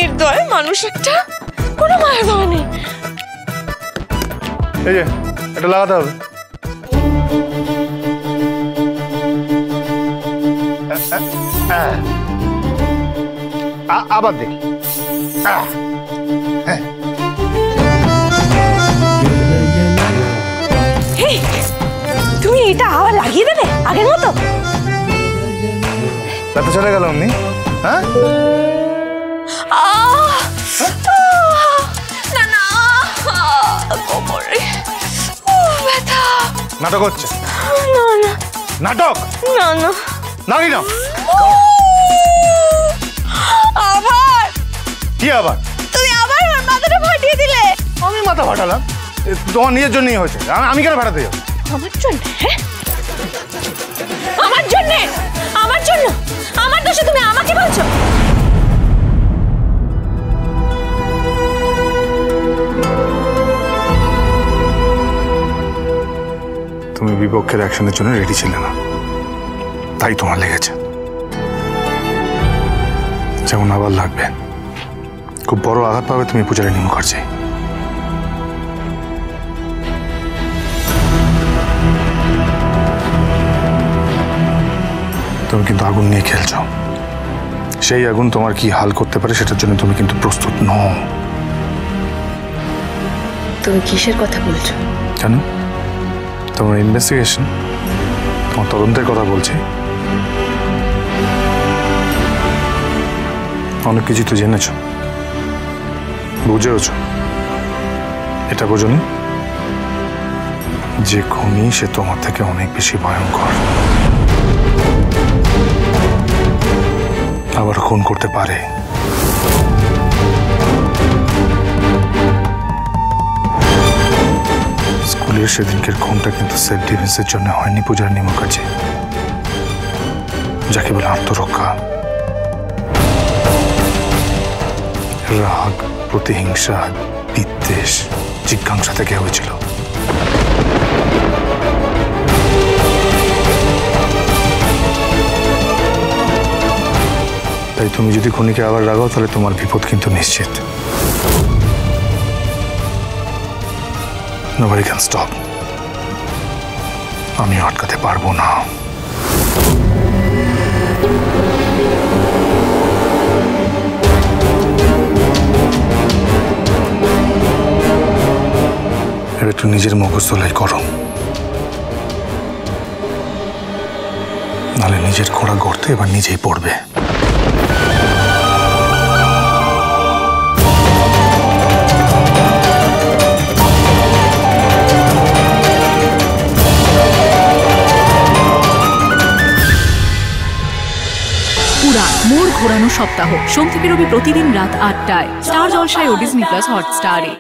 নির্দয় মানুষ একটা, কোনো মায়া দয়া নেই। এই যে এটা লাগাতে হবে। আবার দেখি। তুমি এটা আবার লাগিয়ে দেবে আগের মতো? ব্যথা চলে গেল অমনি? হ্যাঁ না না কোমরে ব্যথা। নাটক হচ্ছে? না না নাটক না না নাকি না? আবার কি আবার? তুমি আবার আমার মাথাটা ফাটিয়ে দিলে। আমি মাথা ফাটালাম? তোমার নিজের জন্যই হয়েছে, আমি কেন ফাটাতে যাবো? আমার জন্য? হ্যাঁ আমার জন্য? আমার জন্য? আমার দোষে তুমি আমাকে বলছো? তুমি বিপক্ষের অ্যাকশনের জন্য রেডি ছিলে না, তাই তোমার লেগেছে। যেমন আবার লাগবে, খুব বড় আঘাত পাবে তুমি পূজারিনী মুখার্জি। তুমি কিন্তু আগুন নিয়ে খেলছো, সেই আগুন তোমার কি হাল করতে পারে সেটার জন্য তুমি কিন্তু প্রস্তুত নও। তুমি কিসের কথা বলছো? কেন? তোমার ইনভেস্টিগেশন, তোমার তদন্তের কথা বলছি। অনেক কিছু তো জেনেছ, বুঝেওছ। এটা বোঝনি যে খুনি সে তোমার থেকে অনেক বেশি ভয়ঙ্কর, আবার খুন করতে পারে। স্কুলের সেদিনকের খুনটা কিন্তু সেলফ ডিফেন্সের জন্য হয়নি পূজারিনী মুখার্জি, যাকে বলে আত্মরক্ষা। রাগ, প্রতিহিংসা, বিদ্বেষ, জিজ্ঞাসা থেকে হয়েছিল। তাই তুমি যদি খুনিকে আবার রাগাও তাহলে তোমার বিপদ কিন্তু নিশ্চিত। Nobody can stop. আমি আটকাতে পারবো না। এবার একটু নিজের মগজ তোলাই করো, নাহলে নিজের খোঁড়া গর্তে এবার নিজেই পড়বে। মোড় ঘোরানো সপ্তাহ, সোম থেকে রবি প্রতিদিন রাত ৮টায় স্টার জলসায় ও ডিজনি প্লাস হটস্টারে।